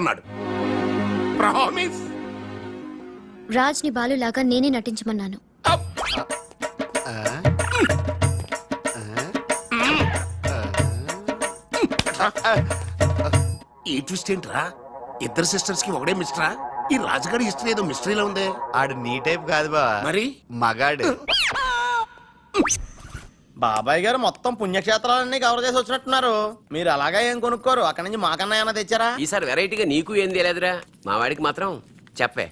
అన్నాడు. ప్రామిస్. రాజ్ ని బాలులాగా నేనే నటించమన్నాను. ఈ ట్విస్ట్ ఏంట్రా? ఇద్దరు సిస్టర్స్ కి ఒకటే మిస్టరా? ఈ రాజుగారి హిస్టరీ ఏదో మిస్టరీలో ఉంది. ఆడు నీ టైప్ కాదు బా, మరి మగాడు. బాబాయ్ గారు మొత్తం పుణ్యక్షేత్రాలన్నీ కవర్ చేసి వచ్చినట్టున్నారు. మీరు అలాగా ఏం కొనుక్కోరు? అక్కడి నుంచి మాకన్నా ఏమైనా తెచ్చారా? ఈసారి వెరైటీగా నీకు ఏం తెలియదురా, మా వాడికి మాత్రం చెప్పే.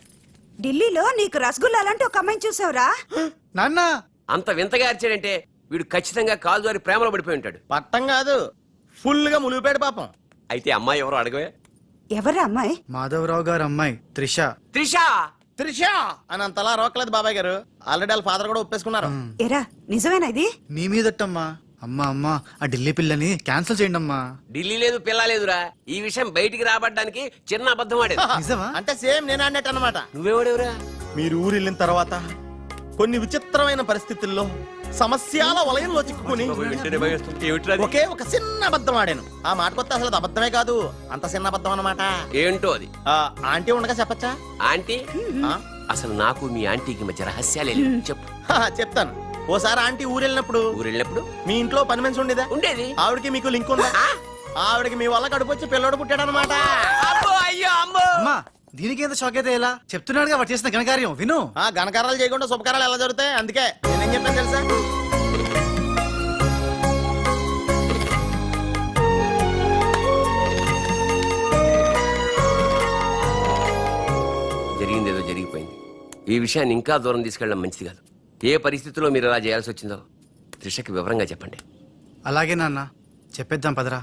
ఢిల్లీలో నీకు రసగుల్లా లాంటి ఒక అమ్మాయిని చూసావురా? నాన్న అంత వింతగా అరిచాడంటే వీడు ఖచ్చితంగా కాలు జారి ప్రేమలో పడిపోయి ఉంటాడు. పట్టం కాదు, ఫుల్ గా మునిగిపోయాడు పాపం. అయితే అమ్మాయి ఎవరో అడగవే. ఎవరా అమ్మాయి? మాధవరావు గారు అమ్మాయి త్రిష. త్రిష. త్రిష అని అంతలా రోకలేదు బాబాయ్ గారు. ఆల్రెడీ వాళ్ళ ఫాదర్ కూడా ఒప్పేసుకున్నారు. ఎరా నిజమేనా ఇది? నీ మీదట్టమ్మా. అమ్మా అమ్మా, ఆ ఢిల్లీ పిల్లని క్యాన్సిల్ చేయండి అమ్మా. ఢిల్లీ లేదు పిల్ల లేదురా, ఈ విషయం బయటికి రాబడ్డానికి చిన్న అబద్ధం ఆడేది. నిజమా? అంటే సేమ్ నేను అన్నట్టు అనమాట. నువ్వేవాడేవురా? మీరు ఊరు వెళ్ళిన తర్వాత కొన్ని విచిత్రమైన పరిస్థితుల్లో సమస్యల వలయంలో చిక్కుకుని ఒకే ఒక చిన్న అబద్ధం ఆడాను. ఆ మాట కొత్త అసలు అది అబద్ధమే కాదు, అంత చిన్న అబద్ధం అన్నమాట. ఏంటో అది? ఆంటీ ఉండగా చెప్పచ్చా? ఆంటీ? అసలు నాకు మీ ఆంటీకి మధ్య రహస్యాలే లేవు. చెప్పు. చెప్తాను. ఓసారి ఆంటీ ఊరు వెళ్ళినప్పుడు మీ ఇంట్లో పని మనిషి ఉండేదా? ఉండేది. ఆవిడకి మీకు లింక్ ఉందా? ఆవిడకి మీ వల్ల కడుపు వచ్చి పిల్లోడు పుట్టాడు అనమాట. అమ్మా, దీనికి ఎంత షాక్ అయితే ఎలా? చెప్తున్నాడుగా వాడు చేసిన ఘనకార్యం విను. ఘనకారాలు చేయకుండా శుభకారాలు ఎలా జరుగుతాయి? అందుకే నేనేం చెప్పాను తెలుసా? జరిగిందేదో జరిగిపోయింది. ఈ విషయాన్ని ఇంకా దూరం తీసుకెళ్ళడం మంచిది కాదు. ఏ పరిస్థితిలో మీరు అలా చేయాల్సి వచ్చిందో త్రిషకి వివరంగా చెప్పండి. అలాగే నాన్న, చెప్పేద్దాం పదరా.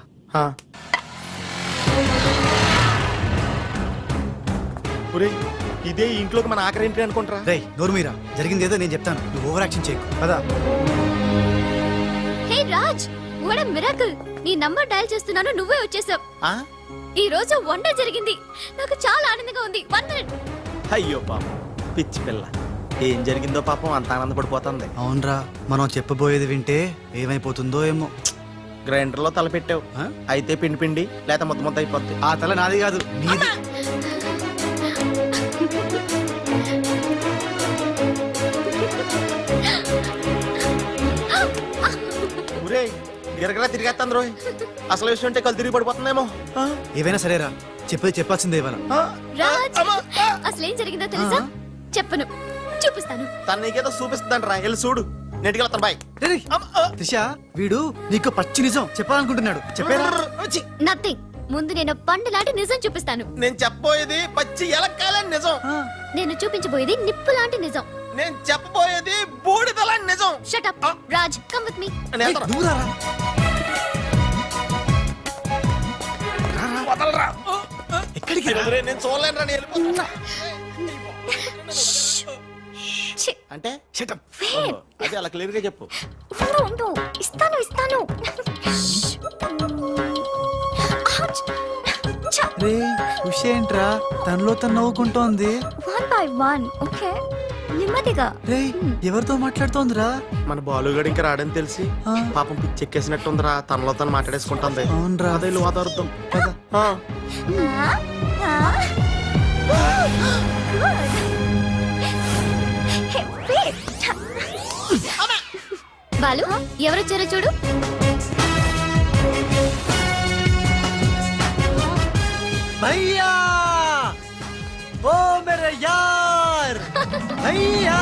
ఇదే ఇంట్లోకి మన ఆఖరి ఇంటి అనుకుంటారా? రేయ్ నోరు మీరా, జరిగింది ఏదో నేను చెప్తాను, నువ్వు ఓవర్ యాక్షన్ చేయకు. పదా. హే రాజ్, వాట్ ఎ మిరాకిల్! నీ నంబర్ డయల్ చేస్తున్నాను, నువ్వే వచ్చేసావ్. ఈ రోజు వండర్ జరిగింది, నాకు చాలా ఆనందంగా ఉంది. 1 మినిట్. అయ్యో పాపం పిచ్చి పిల్ల, ఏం జరిగిందో పాపం అంత ఆనందపడిపోతుంది. అవునరా, మనం చెప్పబోయేది వింటే ఏమైపోతుందో ఏమో. గ్రైండర్ లో తల పెట్టావు, అయితే పిండి పిండి లేక ముద్ద ముద్ద అయిపోద్ది. ఆ తల నాది కాదు, నీది. గిరగరా తిరిగేస్తాను రోయ్. అసలు విషయం ఉంటే కళ్ళు తిరిగి పడిపోతుందేమో. ఏవైనా సరేరా, చెప్పేది చెప్పాల్సిందే ఇవాళ. రాజ్, అసలు ఏం జరిగిందో తెలుసా? చెప్పను, చూపిస్తాను. తన నీకేదో చూపిస్తుందంట రా, వెళ్ళి చూడు. నెట్కెళ్తాను బాయ్. త్రిష, వీడు నీకు పచ్చి నిజం చెప్పాలనుకుంటున్నాడు. చెప్పేరా? నథింగ్. ముందు నేను పండు లాంటి నిజం చూపిస్తాను. నేను చెప్పబోయేది పచ్చి ఎలక్కాలని నిజం. నేను చూపించబోయేది నిప్పు లాంటి నిజం. నేను చెప్పబోయేది బూడిదలాంటి నిజం. Shut up Raj, come with me. ఎక్కడికి? నేను చూడలేను రా, వెళ్ళిపోతున్నా. అంటే అదే అలా క్లియర్ గా చెప్పు. ఇస్తాను ఇస్తాను. ఏంట్రా తనలో తను నవ్వుకుంటోంది? 1 by 1. ఓకే, నెమ్మదిగా. రేయ్, ఎవరితో మాట్లాడుతోందిరా? మన బాలుగాడు ఇంకా రాడని తెలిసి పాపం పిచ్చెక్కేసినట్టుందిరా, తనలో తను మాట్లాడేసుకుంటుంది. అవునరా, అదే వాతావరణం. బాలు, ఎవరొచ్చారో చూడు. భయ్యా, ఓ మేరా యార్ భయ్యా.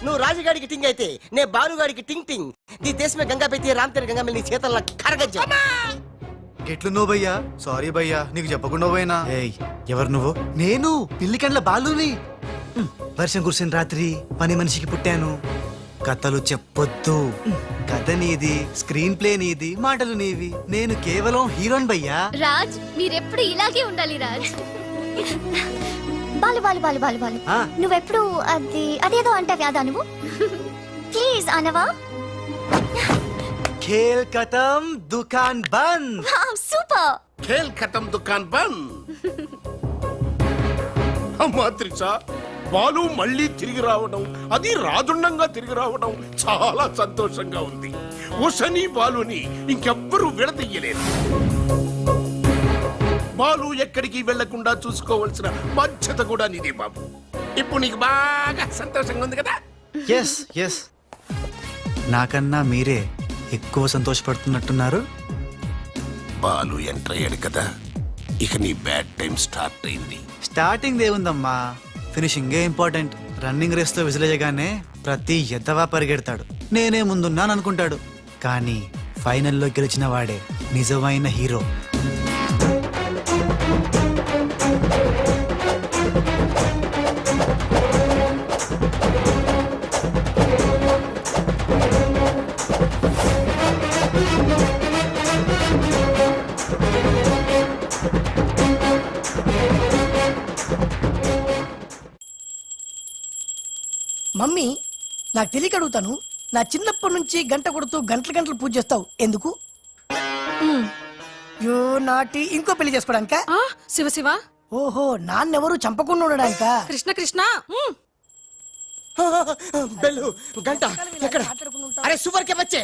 నువ్వు రాజుగాడికి టింగ్ అయితే నే బాలుగాడికి టింగ్ టింగ్. నీ దేశ में गंगा बहती है राम तेरे गंगा में నీ చేతల్లో కరగజ్జా. ఎట్లున్నావు భయ్యా? సారీ భయ్యా, నీకు చెప్పకుండా పోయినా. ఏయ్, ఎవరు నువ్వు? నేను పిల్లికండ్ల బాలుని. వర్షం కురిసిన రాత్రి పని మనిషికి పుట్టాను. కథలు చెప్పొద్దు, కథ నీది, స్క్రీన్ ప్లే నీది, మాటలు నీవి. నేను కేవలం హీరోయిన్ భయ్యా. రాజ్, మీరెప్పుడు ఇలాగే ఉండాలి రాజ్. బాలు బాలు బాలు బాలు బాలు, నువ్వెప్పుడు అదేదో అంటావి, అదా నువ్వు? ప్లీజ్ అనవా. ఖేల్ ఖతం దుకాన్ బంద్. సూపర్. ఖేల్ ఖతం దుకాన్ బంద్. అమ్మా త్రిష, బాలు మళ్ళీ తిరిగి రావడం, అది రాజుండంగా తిరిగి రావడం చాలా సంతోషంగా ఉంది. ఉషని బాలుని ఇంకెవ్వరూ విడదీయలేరు. బాలు ఎక్కడికి వెళ్లకుండా చూసుకోవాల్సిన బాధ్యత కూడా నీదే బాబు. ఇప్పుడు నీకు బాగా సంతోషంగా ఉంది కదా? ఎస్ ఎస్, నాకన్నా మీరే ఎక్కువ సంతోషపడుతున్నట్టున్నారు. బాలు ఎంటర్ అయ్యాడు కదా, ఇక నీ బ్యాడ్ టైం స్టార్ట్ అయింది. స్టార్టింగ్ ఏముందమ్మా, ఫినిషింగ్ ఇంపార్టెంట్. రన్నింగ్ రేస్ తో విసిలేయగానే ప్రతి ఎద్దవా పరిగెడతాడు, నేనే ముందున్నాను అనుకుంటాడు. కానీ ఫైనల్లో గెలిచిన వాడే నిజమైన హీరో. మమ్మీ, నాకు తెలియక అడుగుతాను, నా చిన్నప్పటి నుంచి గంట కొడుతూ గంటలు గంటలు పూజ చేస్తావు ఎందుకు? యో నాటి ఇంకో పెళ్లి చేసుకోవడానిక? శివ శివ, ఓహో, నాన్నెవరు చంపకుండా ఉండడానిక? కృష్ణ కృష్ణ. బెల్లు గంట ఎక్కడ? అరే సువర్ కే బచ్చే,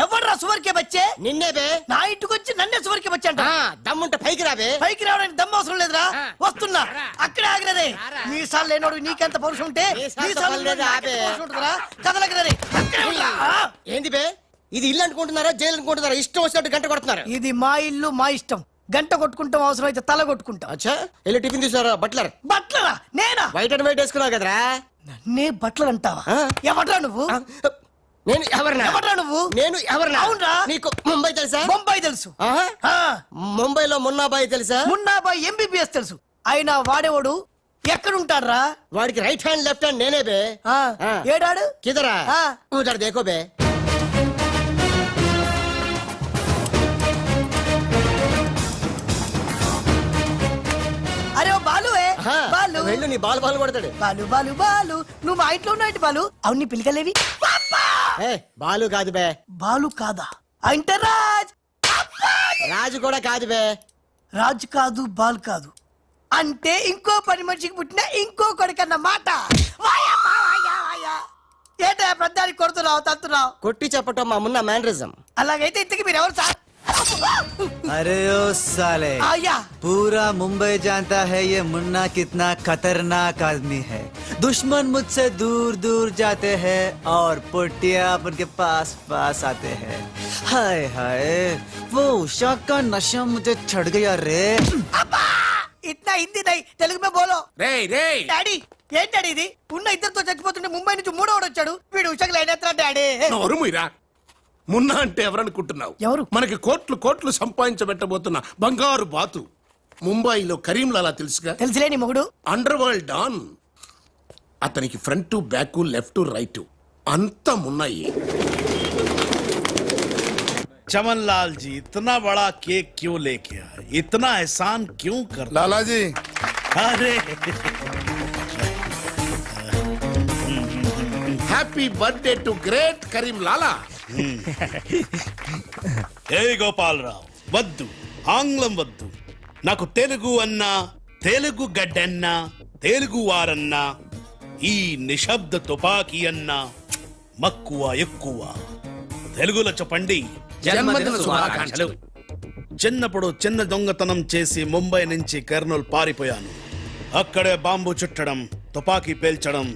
ఎవర్రా సువర్కే బచ్చే? నిన్నే బే. నా ఇంటికి వచ్చి నన్నే సువర్కే బచ్చే అంట. దమ్ముంటే పైకి రాబే. పైకి రావడానికి దమ్ము అవసరం లేదురా, వస్తున్నా. అక్కడే ఆగినదే. మీసాలు లేనోడు నీకెంత పౌరుషం ఉంటే మీసాలు లేనోడు నాకెంత పౌరుషం ఉంటుందిరా? కదలకదరే, అక్కడే ఉండరా. ఏంది బే, ఇది ఇల్లు అనుకుంటున్నారా జైలు అనుకుంటున్నారా? ఇష్టం వచ్చినట్టు గంట కొడుతున్నారు. ఇది మా ఇల్లు, మా ఇష్టం. గంట కొట్టుకుంటాం, అవసరం అయితే తల కొట్టుకుంటాం. అచ్చా, వెళ్ళి టిఫిన్ తీసుకురా. బట్లర్ బట్లరా? నేనా? వైట్ అండ్ వైట్ వేసుకున్నావు కదరా. నన్నే బట్లర్ అంటావా? ఎవడ్రా నువ్వు? నేను ఎవరినా? ఎవడ్రా నువ్వు? నేను ఎవరినా? అవునరా? నీకు ముంబై తెలుసా? ముంబై తెలుసు. ముంబైలో మున్నాబాయి తెలుసా? మున్నాబాయ్ ఎంబీబీఎస్ తెలుసు. అయినా వాడేవాడు ఎక్కడుంటాడ్రా? వాడికి రైట్ హ్యాండ్ లెఫ్ట్ హ్యాండ్ నేనే బే. ఏడాడు కిదరా ఉదర్ దేఖో బే. అరే ఓ బాలు, బాలు వెళ్ళు, నీ బాల్ బాల్ కొడతాడు. బాలు బాలు బాలు, నువ్వు మా ఇంట్లో ఉన్నావు బాలు. అవును, నీ పిలికలేవి? బాలు కాదు బే. బాలు కాదా? అంటే రాజ్. రాజు కూడా కాదు బే. రాజు కాదు, బాల్ కాదు అంటే ఇంకో పని మనిషికి పుట్టిన ఇంకో కొడుకన్న మాట. ఏంటా పెద్దానికి కొడుతున్నావు, తంతున్నావు? కొట్టి చెప్పటం మా మున్న మేనరిజం. అలాగైతే ఇంతకి మీరు ఎవరు సార్? अरे ओ साले, आया पूरा मुंबई जानता है ये मुन्ना कितना खतरनाक आदमी है. दुश्मन मुझसे दूर दूर जाते हैं और पुटिया उनके पास पास आते हैं. हाय हाय, वो उषा का नशा मुझे चढ़ गया रे. ఇట్లా హిందీ నై, తెలుగు మే బోలో. రేయ్ రేయ్, డాడీ ఏంటాడు ఇది? ఉన్న ఇద్దరితో చచ్చిపోతుంటే ముంబై నుంచి మూడోడు వచ్చాడు, వీడు ఉషకు లైన్ ఎత్తాడు. డాడీ నోరు మూయరా. మున్నా అంటే ఎవరనుకుంటున్నావు? ఎవరు? మనకి కోట్లు కోట్లు సంపాదించబెట్టబోతున్న బంగారు బాతు. ముంబైలో కరీంలాలా తెలుసుగా? తెలుసులే నీ మొగుడు. Underworld don. అతనికి ఫ్రంట్ బ్యాక్ లెఫ్ట్ రైట్ అంతా మున్నాయి. चमन लाल जी, इतना बड़ा केक क्यों लेके आए? इतना एहसान क्यों कर? लाला जी, अरे happy birthday to great Karim Lala. ఏ గోపాలరావు, వద్దు, ఆంగ్లం వద్దు. నాకు తెలుగు అన్నా, తెలుగు గడ్డన్నా, తెలుగు వారన్నా, ఈ నిశ్శబ్ద తుపాకీ అన్నా మక్కువ ఎక్కువ. తెలుగులో చెప్పండి. జన్మదిన శుభాకాంక్షలు. చిన్నప్పుడు చిన్న దొంగతనం చేసి ముంబై నుంచి కర్నూలు పారిపోయాను. అక్కడే బాంబు చుట్టడం, తుపాకీ పేల్చడం,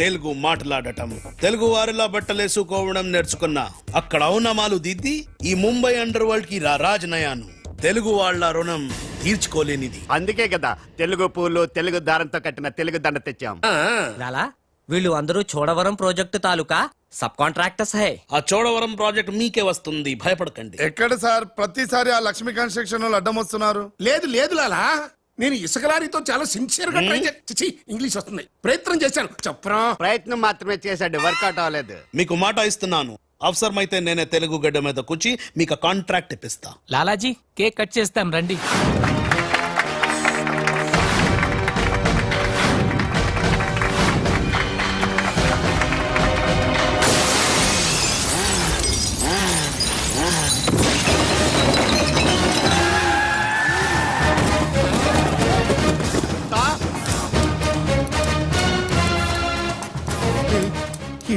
తెలుగు మాట్లాడటం, తెలుగు వారిలా బట్టలేసుకోవడం నేర్చుకున్నా. అక్కడ అవునమాలు దిద్ది ఈ ముంబై అండర్ వరల్డ్ కి రాజనయాను. తెలుగు వాళ్ళ రుణం తీర్చుకోలేనిది. అందుకే కదా తెలుగు పూలు తెలుగు దారంతో కట్టిన తెలుగు దండ తెచ్చాం. లాలా, వీళ్ళు అందరూ చోడవరం ప్రాజెక్టు తాలూకా సబ్ కాంట్రాక్టర్స్ హై. ఆ చోడవరం ప్రాజెక్ట్ మీకే వస్తుంది, భయపడకండి. ఎక్కడ సార్ ప్రతిసారి ఆ లక్ష్మీ కన్స్ట్రక్షన్ వాళ్ళు అడ్డం వస్తున్నారు? లేదు లేదు లాలా, నేను ఇసుక లారీతో చాలా సిన్సియర్ గా ట్రై చేసి ఇంగ్లీష్ వస్తుంది ప్రయత్నం చేశాను. చెప్పరా? ప్రయత్నం మాత్రమే చేశాడు, వర్కౌట్ అవ్వలేదు. మీకు మాట ఇస్తున్నాను, అవసరమైతే నేనే తెలుగు గడ్డ మీద కూర్చి మీకు కాంట్రాక్ట్ ఇప్పిస్తా. లాలాజీ, కేక్ కట్ చేస్తాం రండి.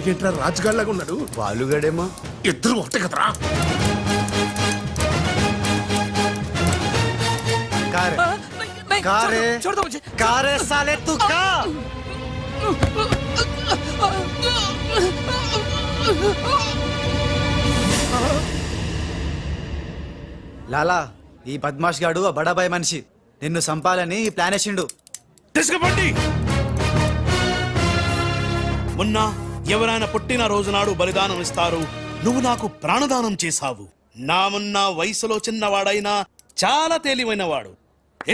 వీడేంట్రా రాజుగాళ్ళగా ఉన్నాడు. బాలుగడేమో. ఇద్దరు ఒకటే కదరా. కారే కారే కారే సాలే తు కా. లాలా, ఈ బద్మాష్ గాడు ఆ బడాబాయ్ మనిషి నిన్ను సంపాలని ప్లాన్ వేసిండు. తీసుకుపండి. మొన్న ఎవరైనా పుట్టిన రోజు నాడు బలిదానం ఇస్తారు, నువ్వు నాకు ప్రాణదానం చేశావు. నా మొన్న వయసులో చిన్నవాడైనా చాలా తెలివైనవాడు,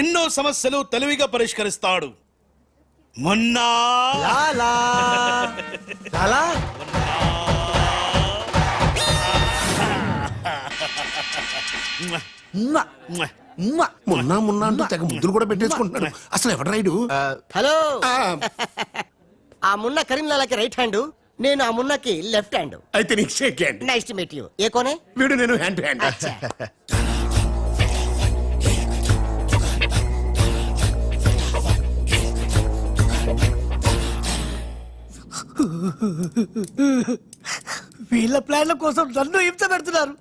ఎన్నో సమస్యలు తెలివిగా పరిష్కరిస్తాడు. మొన్న లాలా లాలా ఉమ్మా, ఉమ్మా. మొన్న మొన్న అంటూ తెగ ముద్దులు కూడా పెట్టేసుకుంటున్నాడు. అసలు ఎవడు రైడు? హలో ఆ, ఆ మున్న కరీంలాలకి రైట్ హ్యాండ్, నేను ఆ మున్నకి లెఫ్ట్ హ్యాండ్. అయితే నీకు shake hand. Nice to meet you. ఏ కోనే? వీడు నేను హ్యాండ్ టు హ్యాండ్. వీళ్ళ ప్లాన్ల కోసం నన్ను హింస పెడుతున్నారు.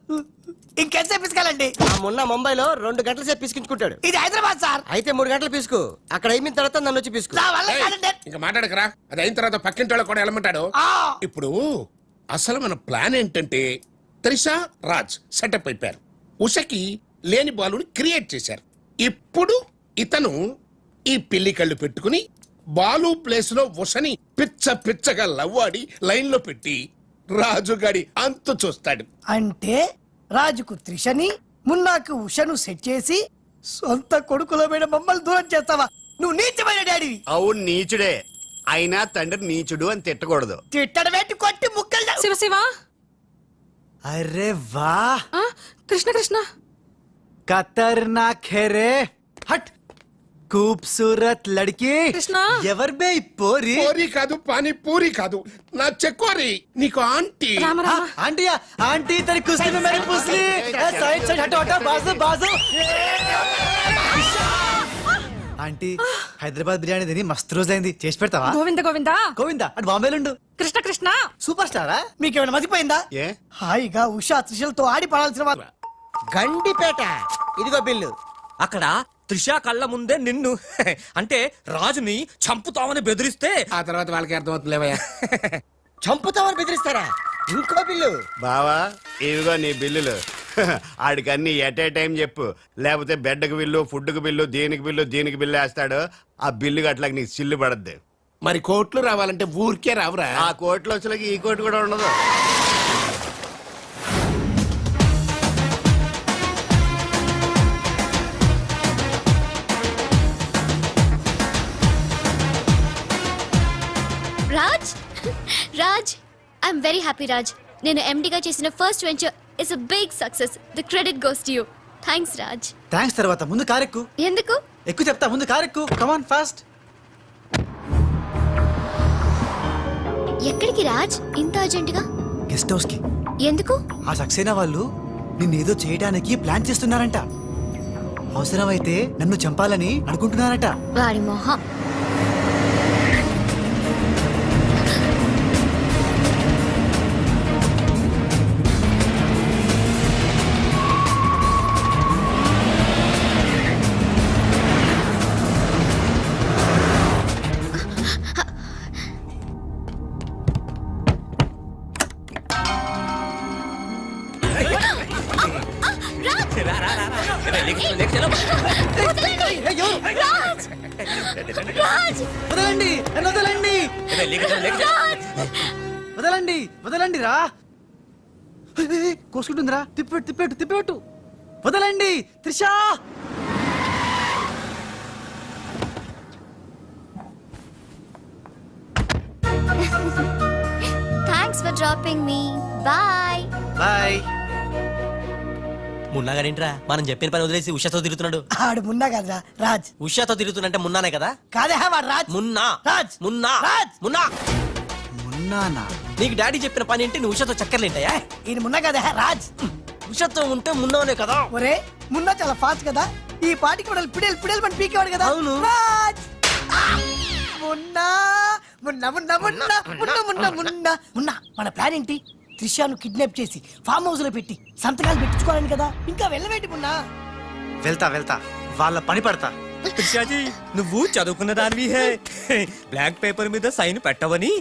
ఇంకెంతసేపు పిసుకాలండి? ఆ మున్న ముంబైలో 2 గంటల సేపు పిసికించుకుంటాడు. ఇది హైదరాబాద్ సార్. అయితే 3 గంటలు పిసుకు. అక్కడ అయిన తర్వాత నన్ను వచ్చి పిసుకు. నా వల్ల కాదండి. ఇంకా మాట్లాడకరా. అది అయిన తర్వాత పక్కింటి వాళ్ళు కూడా వెళ్ళమంటాడు. ఆ, ఇప్పుడు అసలు మన ప్లాన్ ఏంటంటే త్రిషా రాజ్ సెటప్ అయిపోయారు. ఉషకి లేని బాలుని క్రియేట్ చేశారు. ఇప్పుడు ఇతను ఈ పిల్లి కళ్ళు పెట్టుకుని బాలు ప్లేస్ లో ఉషని పిచ్చ పిచ్చగా లవ్వాడి లైన్ లో పెట్టి రాజుగాడి అంతు చూస్తాడు. అంటే రాజుకు త్రిషని, మున్నాకు ఉషను సెట్ చేసి సొంత కొడుకులో మీద మమ్మల్ని దూరం చేస్తావా? నువ్వు నీచమైన డాడీ. అవును నీచుడే, అయినా తండ్రి నీచుడు అని తిట్టకూడదు. తిట్టడం పెట్టి కొట్టి ముక్కలు. శివ శివ. అరే వా, ఆ, కృష్ణ కృష్ణ. ఖతర్నాక్ హే రే. హట్. खूबसूरत लड़की. కృష్ణ. ఎవరు బే ఈ పోరి? పూరి కాదు, పానీ పూరి కాదు, నా చెక్కోరి. నీకు ఆంటీ. రామ हाँ, రామ. आंटी आंटी तेरी कुश्ती में मेरी पूछली. साइड साइड हटो हटो, बाजू बाजू. ఆంటీ, హైదరాబాద్ బిర్యానీ తిని మస్తు రోజైంది, చేసి పెడతావా? గోవింద గోవింద. గోవిందా అటు బాంబేలుండు. కృష్ణ కృష్ణ. సూపర్ స్టారా? మీకేమైనా మతిపోయిందా? ఏ హాయిగా ఉషా త్రిషలతో ఆడి పడాల్సిన వాళ్ళు. గండిపేట. ఇదిగో బిల్లు. అక్కడ త్రిషా కళ్ళ ముందే నిన్ను అంటే రాజుని చంపుతామని బెదిరిస్తే ఆ తర్వాత వాళ్ళకి అర్థమవుతుందిలేవయ్యా. చంపుతామని బెదిరిస్తారా? ఇంకో బిల్లు. బావా, ఇవిగో నీ బిల్లులు. ఆడికి అన్ని ఎట్ ఏ టైం చెప్పు, లేకపోతే బెడ్కి బిల్లు, ఫుడ్కి బిల్లు, దీనికి బిల్లు, దీనికి బిల్లు వేస్తాడు. ఆ బిల్లు అట్లాగ నీకు సిల్లు పడద్ది. మరి కోట్లు రావాలంటే ఊరికే రావురా. ఆ కోట్లు వచ్చేలాగా ఈ కోటి కూడా ఉండదు. Raj Raj I'm very happy Raj. నేను ఎండిగా చేసిన first venture is a big success. The credit goes to you. Thanks Raj. Thanks తర్వాత ముందు కారెక్కు. ఎందుకు? ఎక్కువ చెప్తా, ముందు కారెక్కు. Come on fast. ఎక్కడికి రాజ్ ఇంత అర్జెంటుగా? గెస్ట్ హౌస్ కి. ఎందుకు? ఆ సక్సేనా వాళ్ళు నిన్నేదో చేయడానికి ప్లాన్ చేస్తున్నారంట. అవసరమైతే నన్ను చంపాలని అనుకుంటున్నారట. వాడి మొహం. రాజ్! రాజ్! వదలండి, నన్ను వదలండి, వదలండి, వదలండి రా. కోసుకుంటుందిరా. తిప్పెట్టు తిప్పెట్టు తిప్పెట్టు. వదలండి Trisha. Thanks for dropping me. Bye. Bye. మున్నాగానేంట్రా మనం చెప్పిన పని వదిలేసి ఉషాతో తిరుగుతున్నాడు? ఆడు మున్నా కాదురా, రాజ్. ఉషాతో తిరుగుతున్నంటే మున్నానే కదా? కాదే వాడు రాజ్. మున్నా రాజ్. మున్నా రాజ్. మున్నా. మున్నానా? నీకు డాడీ చెప్పిన పని ఏంటి? నువ్వు ఉషాతో చక్కర్లేంటాయా? ఈయన మున్నా కాదే రాజ్. ఉషాతో ఉంటే మున్నానే కదా? ఒరే, మున్నా చాలా ఫాస్ట్ కదా, ఈ పాటికి పిడేలు పిడేలు మన పీకేవాడు కదా. అవును. రాజ్. మున్నా మున్నా మున్నా మున్నా మున్నా మున్నా మున్నా మున్నా మన ప్లాన్ ఏంటి? త్రిషాను కిడ్నాప్ చేసి ఫామ్ హౌస్ లో పెట్టి సంతకాలు పెట్టించుకోవాలని కదా. ఇంకా వెళ్ళవేంటి మున్నా? వెళ్తా వాళ్ళ పని పడతా. త్రిషాజీ నువ్వు చదువుకున్న దానివి హే బ్లాక్ పేపర్ మీద సైన్ పెట్టవని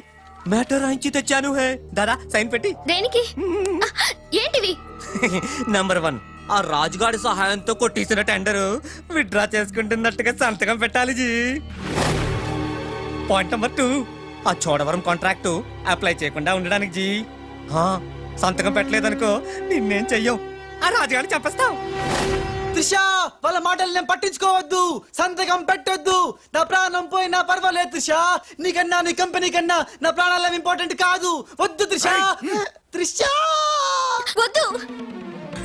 మ్యాటర్ రాయించి తెచ్చాను హే. దాదా సైన్ పెట్టి. దేనికి? ఏంటివి? నంబర్ 1, ఆ రాజుగాడి సహాయంతో కొట్టేసిన టెండర్ విత్డ్రా చేసుకుంటున్నట్టుగా సంతకం పెట్టాలి జీ. పాయింట్ నెంబర్ 2, ఆ చోడవరం కాంట్రాక్ట్ అప్లై చేయకుండా ఉండడానికి జీ. సంతకం పెట్టలేదనుకో నిన్నేం చెయ్యం, ఆ రాజుగాడిని చెప్పేస్తాం. త్రిషా వాళ్ళ మాటలు నేను పట్టించుకోవద్దు, సంతకం పెట్టొద్దు. నా ప్రాణం పోయినా పర్వాలేదు త్రిషా, నీకన్నా నీ కంపెనీ కన్నా నా ప్రాణాలు ఇంపార్టెంట్ కాదు. వద్దు త్రిషా. త్రిషా వద్దు,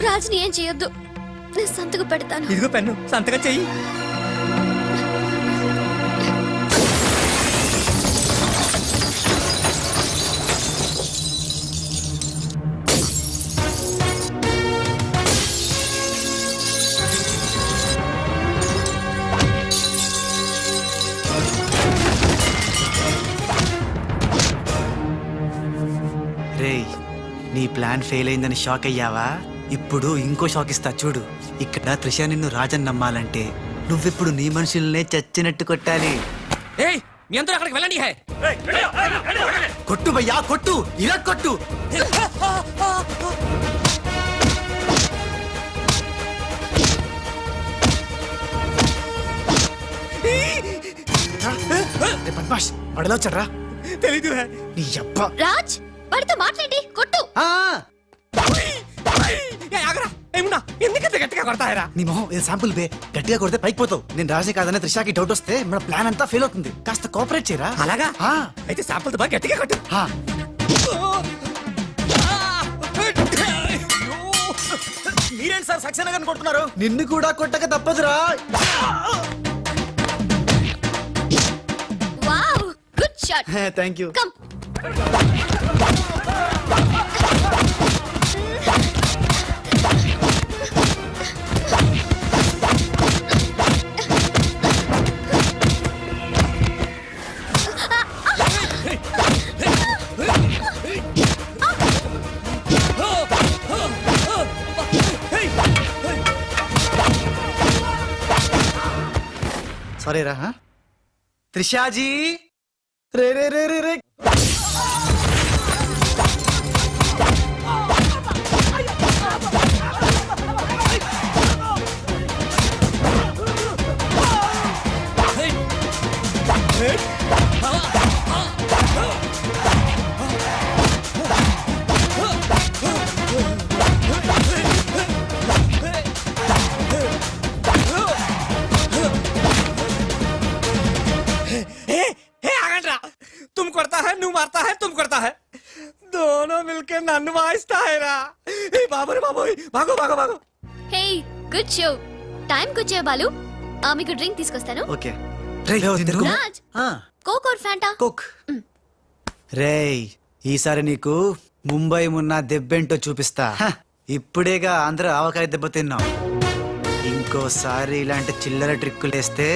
రాజుని ఏం చేయొద్దు. నేను సంతకం పెడతాను. ఇదిగో పెన్ను, సంతకం చెయ్యి. రేయ్, నీ ప్లాన్ ఫెయిల్ అయిందని షాక్ అయ్యావా? ఇప్పుడు ఇంకో షాక్ ఇస్తా చూడు. ఇక్కడ త్రిష నిన్ను రాజన్ నమ్మాలంటే నువ్విప్పుడు నీ మనుషుల్నే చచ్చినట్టు కొట్టాలి. ఏయ్ మీ అందరూ అక్కడికి వెళ్ళండి హే. కొట్టు భయ్యా, కొట్టు, ఇలా కొట్టు. బద్మాష్ వాడలా వచ్చాడ్రా? తెలీదు హే. నీ అబ్బా. రాజ్, వాడితో మాట్లాడి కొట్టు. ఆగరా ఏమున్నా, ఎందుకంత గట్టిగా కొడతాయరా? నీ మొహం ఇది శాంపుల్ బే, గట్టిగా కొడితే పైకి పోతావు. నేను రాజే కాదనే త్రిషాకి డౌట్ వస్తే మన ప్లాన్ అంతా ఫెయిల్ అవుతుంది. కాస్త కోఆపరేట్ చేయరా. అలాగా? ఆ. అయితే శాంపుల్ బాగా గట్టిగా కొట్టు. ఆ. మీరేంటి సార్ సక్సేనా గారిని కొడుతున్నారు? నిన్ను కూడా కొట్టక తప్పదురా. Wow, good shot. Thank you. Come. Sorry రా. త్రిషాజీ రే రే రే రే రే. तुम करता है, నువ్వు मारता है, तुम करता है, दोनों मिलकर నన్ను వాయిస్తాయరా. ఏ బాబు రే బాబోయ్, భాగో భాగో భాగో. Hey, good show. టైం కి వచ్చావు బాలు. మీకు డ్రింక్ తీసుకొస్తాను. Okay. Raj, Coke or Fanta? Coke. రేయ్, ఈసారి నీకు ముంబై మున్న దెబ్బేంటో చూపిస్తా. ఇప్పుడేగా ఆంధ్ర ఆవకాయ దెబ్బ తిన్నావు. ఇంకోసారి ఇలాంటి చిల్లర ట్రిక్కులేస్తే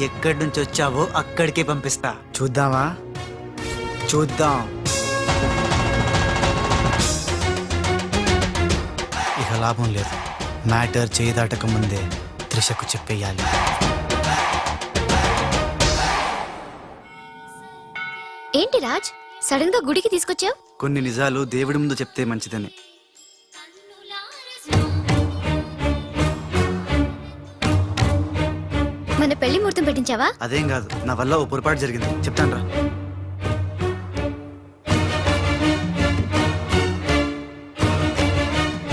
ఎక్కడి నుంచి వచ్చావో అక్కడికే పంపిస్తా. చూద్దామా? చూద్దాం. ఇక లాభం లేదు. మ్యాటర్ చేయి దాటక ముందే త్రిషకు చెప్పేయాలి. ఏంటి రాజ్, సడన్ గా గుడికి తీసుకొచ్చావు? కొన్ని నిజాలు దేవుడి ముందు చెప్తే మంచిదని. మన పెళ్లి ముహూర్తం పెట్టించావా? అదేం కాదు, నా వల్ల ఓ పొరపాటు జరిగింది, చెప్తాను రా.